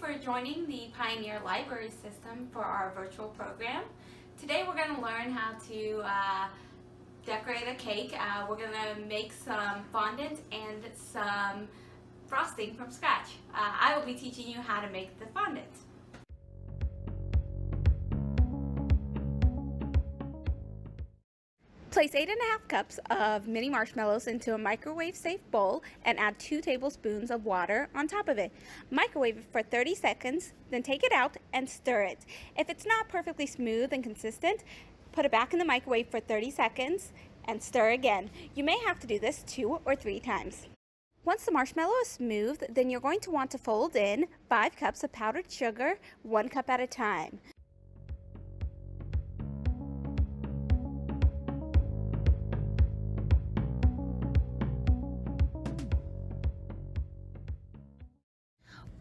for joining the Pioneer Library System for our virtual program. Today we're going to learn how to decorate a cake. We're going to make some fondant and some frosting from scratch. I will be teaching you how to make the fondant. Place 8½ cups of mini marshmallows into a microwave-safe bowl and add 2 tablespoons of water on top of it. Microwave it for 30 seconds, then take it out and stir it. If it's not perfectly smooth and consistent, put it back in the microwave for 30 seconds and stir again. You may have to do this 2 or 3 times. Once the marshmallow is smooth, then you're going to want to fold in 5 cups of powdered sugar, 1 cup at a time.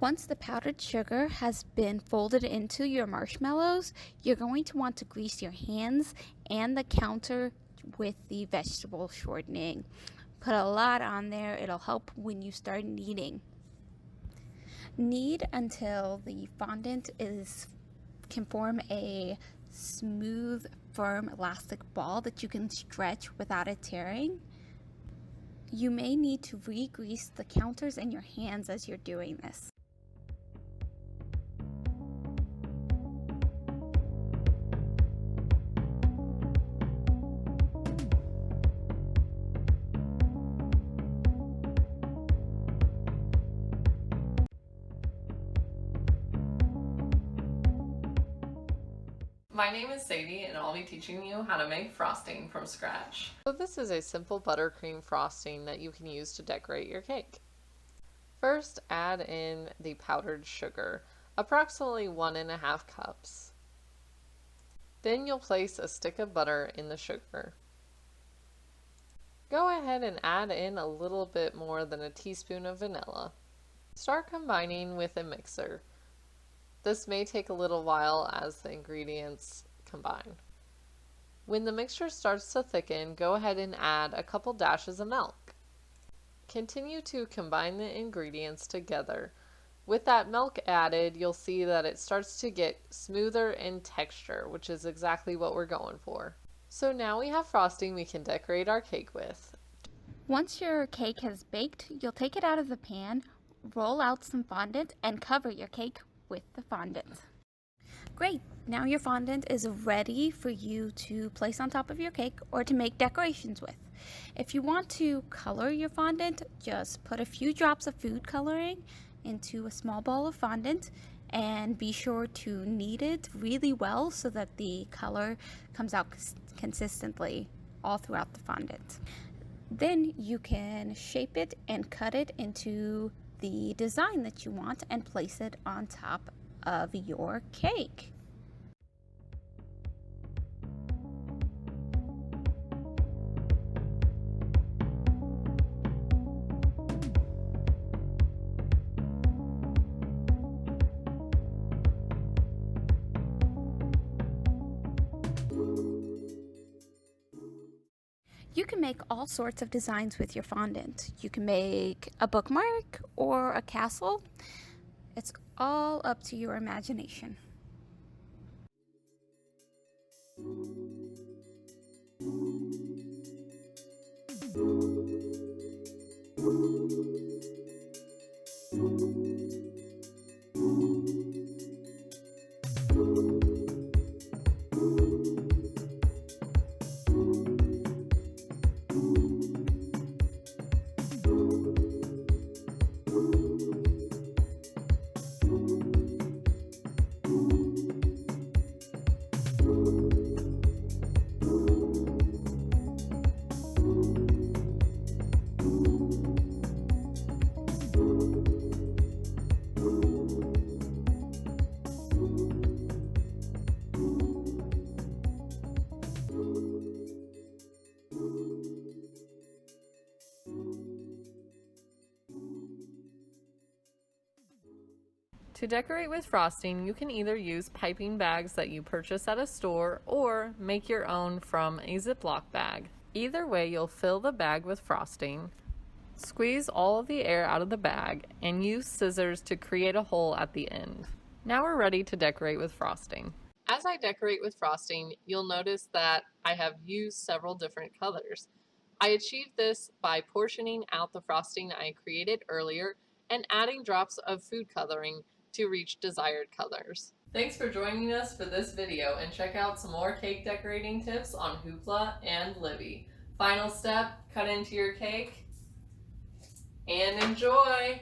Once the powdered sugar has been folded into your marshmallows, you're going to want to grease your hands and the counter with the vegetable shortening. Put a lot on there, it'll help when you start kneading. Knead until the fondant can form a smooth, firm, elastic ball that you can stretch without it tearing. You may need to re-grease the counters and your hands as you're doing this. My name is Sadie and I'll be teaching you how to make frosting from scratch. So this is a simple buttercream frosting that you can use to decorate your cake. First, add in the powdered sugar, approximately 1½ cups. Then you'll place a stick of butter in the sugar. Go ahead and add in a little bit more than a teaspoon of vanilla. Start combining with a mixer. This may take a little while as the ingredients combine. When the mixture starts to thicken, go ahead and add a couple dashes of milk. Continue to combine the ingredients together. With that milk added, you'll see that it starts to get smoother in texture, which is exactly what we're going for. So now we have frosting we can decorate our cake with. Once your cake has baked, you'll take it out of the pan, roll out some fondant, and cover your cake with the fondant. Great! Now your fondant is ready for you to place on top of your cake or to make decorations with. If you want to color your fondant, just put a few drops of food coloring into a small bowl of fondant and be sure to knead it really well so that the color comes out consistently all throughout the fondant. Then you can shape it and cut it into the design that you want and place it on top of your cake. You can make all sorts of designs with your fondant. You can make a bookmark or a castle. It's all up to your imagination. To decorate with frosting, you can either use piping bags that you purchase at a store or make your own from a Ziploc bag. Either way, you'll fill the bag with frosting, Squeeze all of the air out of the bag and use scissors to create a hole at the end. Now we're ready to decorate with frosting. As I decorate with frosting, you'll notice that I have used several different colors. I achieved this by portioning out the frosting I created earlier and adding drops of food coloring to reach desired colors. Thanks for joining us for this video, and check out some more cake decorating tips on Hoopla and Libby. Final step, cut into your cake and enjoy!